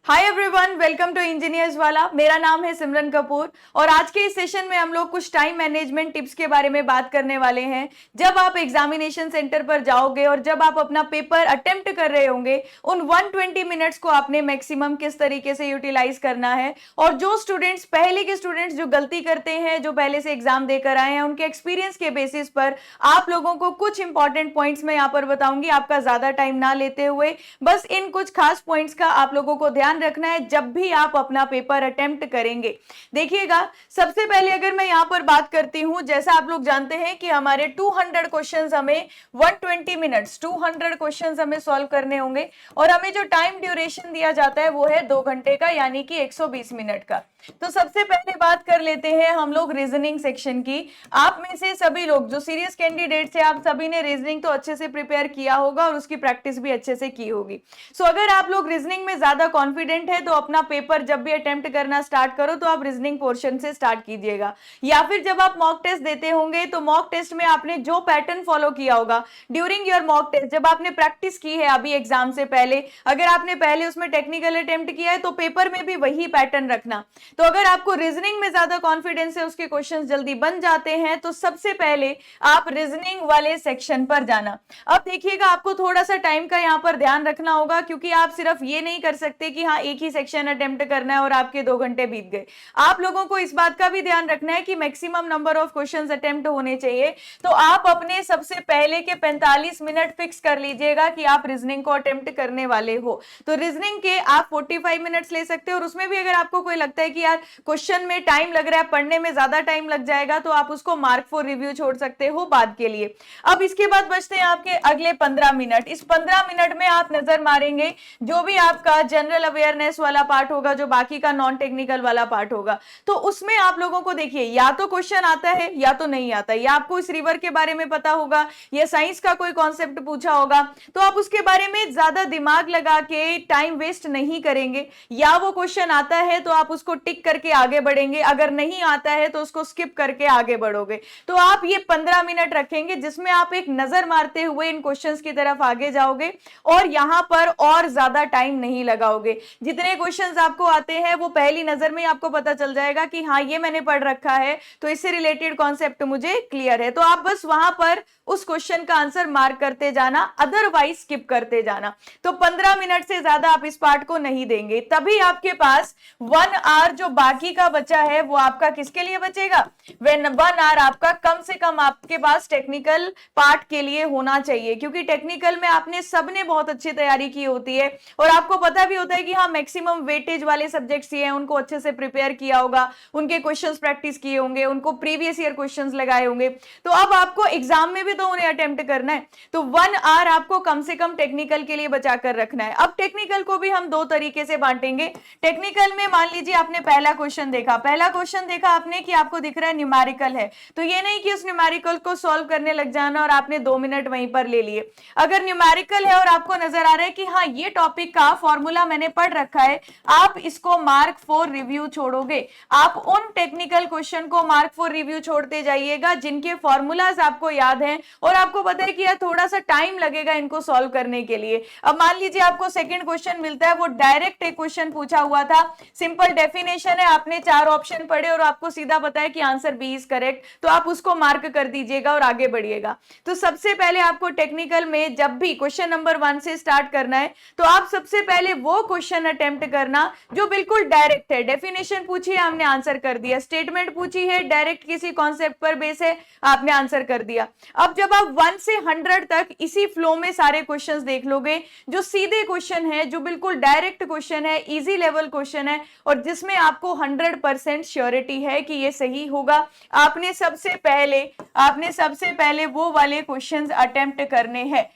Hi everyone, welcome to engineers वाला। मेरा नाम है सिमरन कपूर और आज के इस सेशन में हम लोग कुछ टाइम मैनेजमेंट टिप्स के बारे में बात करने वाले हैं। जब आप एग्जामिनेशन सेंटर पर जाओगे और जब आप अपना पेपर अटेम्प्ट कर रहे होंगे, उन 120 मिनट्स को आपने मैक्सिमम किस तरीके से यूटिलाइज करना है। और जो स्टूडेंट्स, पहले के स्टूडेंट्स जो गलती करते हैं, जो पहले से एग्जाम देकर आए हैं, उनके एक्सपीरियंस के बेसिस पर आप लोगों को कुछ इंपॉर्टेंट पॉइंट्स मैं यहाँ पर बताऊंगी। आपका ज्यादा टाइम ना लेते हुए बस इन कुछ खास पॉइंट्स का आप लोगों को ध्यान रखना है जब भी आप अपना पेपर अटेम्प्ट करेंगे। देखिएगा, सबसे पहले अगर मैं यहां पर बात करती हूं, जैसा आप लोग जानते हैं कि हमारे 200 क्वेश्चंस हमें 120 मिनट्स 200 क्वेश्चंस हमें सॉल्व करने होंगे और हमें जो टाइम ड्यूरेशन दिया जाता है वो है 2 घंटे का, यानी कि 120 मिनट का। तो सबसे पहले बात कर लेते हैं हम लोग रीजनिंग सेक्शन की। आप में से सभी लोग जो सीरियस कैंडिडेट्स हैं, आप सभी ने रीजनिंग तो अच्छे से प्रिपेयर किया होगा और उसकी प्रैक्टिस भी अच्छे से की होगी। सो अगर आप लोग रीजनिंग में ज्यादा कॉन्फिडेंट है तो अपना पेपर जब भी अटेम्प्ट करना स्टार्ट करो तो आप रीजनिंग पोर्शन से स्टार्ट कीजिएगा, या फिर जब आप मॉक टेस्ट देते होंगे तो मॉक टेस्ट में आपने जो पैटर्न फॉलो किया होगा ड्यूरिंग योर मॉक टेस्ट, जब आपने प्रैक्टिस की है अभी एग्जाम से पहले, अगर आपने पहले उसमें टेक्निकल अटेम्प्ट किया है तो पेपर में भी वही पैटर्न रखना। तो अगर आपको रीजनिंग में ज्यादा कॉन्फिडेंस है, उसके क्वेश्चंस जल्दी बन जाते हैं, तो सबसे पहले आप रीजनिंग वाले सेक्शन पर जाना। अब देखिएगा, आपको थोड़ा सा टाइम का यहां पर ध्यान रखना होगा, क्योंकि आप सिर्फ ये नहीं कर सकते कि हाँ एक ही सेक्शन अटेम्प्ट करना है और आपके 2 घंटे बीत गए। आप लोगों को इस बात का भी ध्यान रखना है कि maximum number of questions attempt होने चाहिए। तो आप अपने सबसे पहले के 45 मिनट फिक्स कर लीजिएगा कि आप रीजनिंग को अटेम्प्ट करने वाले हो। तो रीजनिंग के आप 45 मिनट्स ले सकते हो और उसमें भी अगर आपको कोई लगता है कि यार क्वेश्चन में टाइम लग रहा है, पढ़ने में ज्यादा टाइम लग जाएगा, तो आप उसको मार्क फॉर रिव्यू छोड़ सकते हो बाद के लिए। अब इसके बाद बचते हैं आपके अगले 15 मिनट। इस 15 मिनट में आप नजर मारेंगे जो भी आपका जनरल अवेयरनेस वाला पार्ट होगा, जो बाकी का नॉन टेक्निकल वाला पार्ट होगा, तो उसमें आप लोगों को देखिए, या तो क्वेश्चन आता है या तो नहीं आता है। या आपको इस रिवर के बारे में पता होगा या साइंस का कोई कॉन्सेप्ट पूछा होगा, तो आप उसके बारे में ज्यादा दिमाग लगा के टाइम वेस्ट नहीं करेंगे। या वो क्वेश्चन आता है तो आप उसको टिक करके आगे बढ़ेंगे, अगर नहीं आता है तो उसको स्किप करके आगे बढ़ोगे। तो आप ये 15 मिनट रखेंगे जिसमें आप एक नजर मारते हुए इन क्वेश्चंस की तरफ आगे जाओगे और यहां पर और ज्यादा टाइम नहीं लगाओगे। जितने क्वेश्चंस आपको आते हैं वो पहली नजर में आपको पता चल जाएगा कि हाँ ये मैंने पढ़ रखा है, तो इससे रिलेटेड कॉन्सेप्ट मुझे क्लियर है। तो आप बस वहां पर उस क्वेश्चन का आंसर मार्क करते जाना, अदरवाइज स्किप करते जाना। तो 15 मिनट से ज्यादा आप इस पार्ट को नहीं देंगे, तभी आपके पास 1 आवर जो बाकी का बचा है वो आपका किसके लिए बचेगा। 1 आवर आपका कम से कम आपके पास टेक्निकल पार्ट के लिए होना चाहिए, क्योंकि टेक्निकल में आपने सबने बहुत अच्छी तैयारी की होती है और आपको पता भी होता है कि हाँ मैक्सिमम वेटेज वाले सब्जेक्ट्स ये हैं, उनको अच्छे से प्रिपेयर किया होगा, उनके क्वेश्चंस प्रैक्टिस किए होंगे, उनको प्रीवियस ईयर क्वेश्चंस लगाए होंगे। तो अब आपको एग्जाम में भी तो उन्हें अटेम्प्ट करना है, तो 1 आवर आपको कम से कम टेक्निकल के लिए बचाकर रखना है। अब टेक्निकल को भी हम 2 तरीके से बांटेंगे। टेक्निकल में मान लीजिए आपने पहला क्वेश्चन देखा आपने कि आपको दिख रहा है न्यूमेरिकल है, तो ये नहीं कि उस न्यूमेरिकल को सॉल्व करने लग जाना और आपने 2 मिनट वहीं पर ले लिए। अगर न्यूमेरिकल है और आपको नजर आ रहा है कि हाँ ये टॉपिक का फॉर्मूला मैंने पढ़ रखा है, आप इसको मार्क फॉर रिव्यू छोड़ोगे। आप उन टेक्निकल क्वेश्चन को मार्क फॉर रिव्यू छोड़ते जाइएगा जिनके फॉर्मूलाज आपको याद हैं और आपको पता है कि यार थोड़ा सा टाइम लगेगा इनको सॉल्व करने के लिए। अब मान लीजिए आपको सेकंड क्वेश्चन मिलता है, वो डायरेक्ट एक क्वेश्चन पूछा हुआ था, सिंपल डेफिनेशन है, आपने 4 ऑप्शन पढ़े और आपको सीधा पता है कि आंसर बी इज करेक्ट, तो आप उसको मार्क कर दीजिएगा और आगे बढ़िएगा। तो सबसे पहले आपको टेक्निकल में जब भी क्वेश्चन नंबर 1 से स्टार्ट करना है, तो आप सबसे पहले वो क्वेश्चन अटेम्प्ट करना जो बिल्कुल डायरेक्ट है। डेफिनेशन पूछी है, हमने आंसर कर दिया। स्टेटमेंट पूछी है, डायरेक्ट किसी कॉन्सेप्ट पर बेस है, आपने आंसर कर दिया। अब जब आप 1 से 100 तक इसी फ्लो में सारे क्वेश्चंस देख लोगे, जो सीधे क्वेश्चन है, जो बिल्कुल डायरेक्ट क्वेश्चन है, इजी लेवल क्वेश्चन है और जिसमें आपको 100% श्योरिटी है कि ये सही होगा, आपने सबसे पहले वो वाले क्वेश्चंस अटेम्प्ट करने हैं।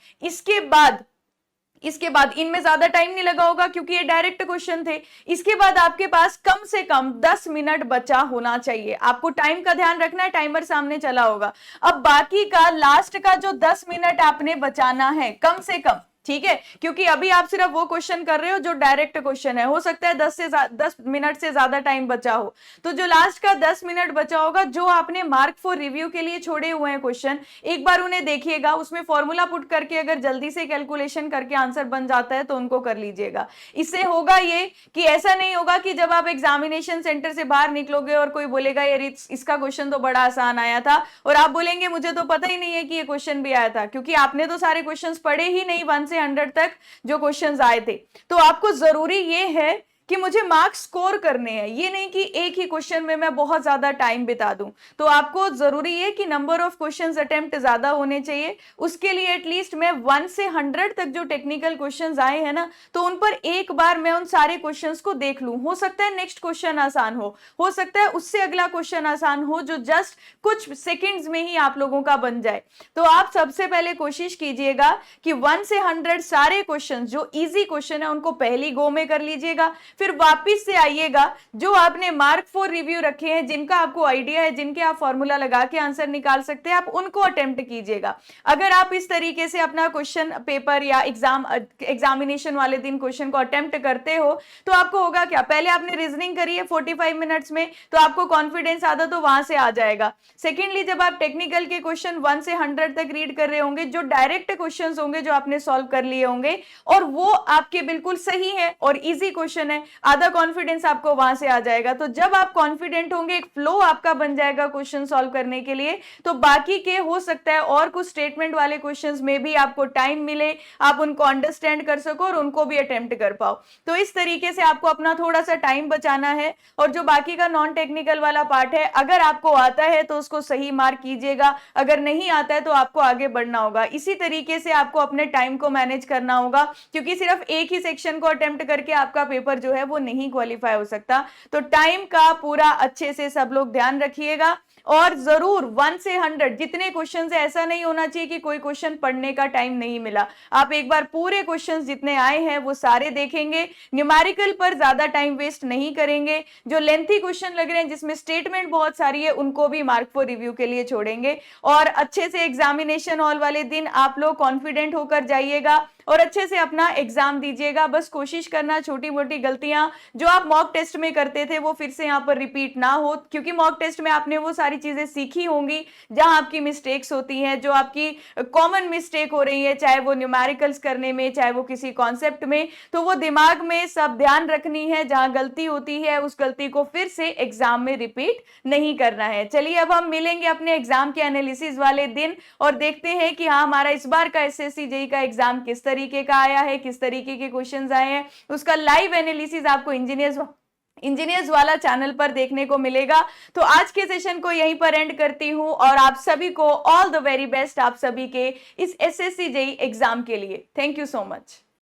इसके बाद इनमें ज्यादा टाइम नहीं लगा होगा क्योंकि ये डायरेक्ट क्वेश्चन थे। इसके बाद आपके पास कम से कम 10 मिनट बचा होना चाहिए। आपको टाइम का ध्यान रखना है, टाइमर सामने चला होगा। अब बाकी का लास्ट का जो 10 मिनट आपने बचाना है, कम से कम ठीक है, क्योंकि अभी आप सिर्फ वो क्वेश्चन कर रहे हो जो डायरेक्ट क्वेश्चन है, हो सकता है 10 मिनट से ज्यादा टाइम बचा हो, तो जो लास्ट का 10 मिनट बचा होगा, जो आपने मार्क फॉर रिव्यू के लिए छोड़े हुए हैं क्वेश्चन, एक बार उन्हें देखिएगा, उसमें फॉर्मूला पुट करके अगर जल्दी से कैलकुलेशन करके आंसर बन जाता है तो उनको कर लीजिएगा। इससे होगा ये कि ऐसा नहीं होगा कि जब आप एग्जामिनेशन सेंटर से बाहर निकलोगे और कोई बोलेगा यार इसका क्वेश्चन तो बड़ा आसान आया था, और आप बोलेंगे मुझे तो पता ही नहीं है कि ये क्वेश्चन भी आया था, क्योंकि आपने तो सारे क्वेश्चंस पढ़े ही नहीं 1 से 100 तक जो क्वेश्चंस आए थे। तो आपको जरूरी ये है कि मुझे मार्क्स स्कोर करने हैं, ये नहीं कि एक ही क्वेश्चन में मैं बहुत ज्यादा टाइम बिता दूं। तो आपको जरूरी है कि नंबर ऑफ क्वेश्चंस अटेम्प्ट ज्यादा होने चाहिए। उसके लिए एटलीस्ट मैं 1 से 100 तक जो टेक्निकल क्वेश्चंस आए हैं ना, तो उन पर एक बार मैं उन सारे क्वेश्चंस को देख लूं। हो सकता है नेक्स्ट क्वेश्चन आसान हो सकता है उससे अगला क्वेश्चन आसान हो, जो जस्ट कुछ सेकेंड्स में ही आप लोगों का बन जाए। तो आप सबसे पहले कोशिश कीजिएगा कि 1 से 100 सारे क्वेश्चन जो इजी क्वेश्चन है उनको पहली गो में कर लीजिएगा, फिर वापस से आइएगा, जो आपने मार्क फॉर रिव्यू रखे हैं, जिनका आपको आइडिया है, जिनके आप फॉर्मूला लगा के आंसर निकाल सकते हैं, आप उनको अटेम्प्ट कीजिएगा। अगर आप इस तरीके से अपना क्वेश्चन पेपर या एग्जामिनेशन वाले दिन क्वेश्चन को अटेम्प्ट करते हो, तो आपको होगा क्या, पहले आपने रीजनिंग करी है 45 मिनट्स में, तो आपको कॉन्फिडेंस आधा तो वहां से आ जाएगा। सेकेंडली, जब आप टेक्निकल के क्वेश्चन 1 से 100 तक रीड कर रहे होंगे, जो डायरेक्ट क्वेश्चन होंगे जो आपने सॉल्व कर लिए होंगे, और वो आपके बिल्कुल सही है और इजी क्वेश्चन है, आधा कॉन्फिडेंस आपको वहां से आ जाएगा। तो जब आप कॉन्फिडेंट होंगे, एक फ्लो आपका बन जाएगा क्वेश्चन सॉल्व करने के लिए, तो बाकी के हो सकता है और कुछ स्टेटमेंट वाले क्वेश्चंस में भी आपको टाइम मिले, आप उनको अंडरस्टैंड कर सको और उनको भी अटेम्प्ट कर पाओ। तो इस तरीके से आपको अपना थोड़ा सा टाइम बचाना है। और जो बाकी का नॉन टेक्निकल वाला पार्ट है, अगर आपको आता है तो उसको सही मार्क कीजिएगा, अगर नहीं आता है तो आपको आगे बढ़ना होगा। इसी तरीके से आपको अपने टाइम को मैनेज करना होगा, क्योंकि सिर्फ एक ही सेक्शन को अटेम्प्ट करके आपका पेपर जो है वो नहीं क्वालिफाई हो सकता। तो टाइम का पूरा अच्छे से सब लोग ध्यान रखिएगा, और जरूर 1 से 100 जितने क्वेश्चन है, ऐसा नहीं होना चाहिए कि कोई क्वेश्चन पढ़ने का टाइम नहीं मिला। आप एक बार पूरे क्वेश्चन जितने आए हैं वो सारे देखेंगे, न्यूमेरिकल पर ज्यादा टाइम वेस्ट नहीं करेंगे, जो लेंथी क्वेश्चन लग रहे हैं जिसमें स्टेटमेंट बहुत सारी है उनको भी मार्क फॉर रिव्यू के लिए छोड़ेंगे, और अच्छे से एग्जामिनेशन हॉल वाले दिन आप लोग कॉन्फिडेंट होकर जाइएगा और अच्छे से अपना एग्जाम दीजिएगा। बस कोशिश करना छोटी मोटी गलतियां जो आप मॉक टेस्ट में करते थे वो फिर से यहाँ पर रिपीट ना हो, क्योंकि मॉक टेस्ट में आपने वो सारी चीजें सीखी होंगी जहां आपकी मिस्टेक्स होती हैं, जो आपकी कॉमन मिस्टेक हो रही है, चाहे वो न्यूमेरिकल्स करने में, चाहे वो किसी कॉन्सेप्ट में, तो वो दिमाग में सब ध्यान रखनी है। जहां गलती होती है उस गलती को फिर से एग्जाम में रिपीट नहीं करना है। चलिए अब हम मिलेंगे अपने एग्जाम के एनालिसिस वाले दिन और देखते हैं कि हाँ हमारा इस बार का एसएससी जेईई का एग्जाम किस तरीके का आया है, किस तरीके के क्वेश्चंस आए हैं। उसका लाइव एनालिसिस आपको इंजीनियर्स वाला चैनल पर देखने को मिलेगा। तो आज के सेशन को यहीं पर एंड करती हूं, और आप सभी को ऑल द वेरी बेस्ट, आप सभी के इस एसएससी जेईई एग्जाम के लिए। Thank you so much.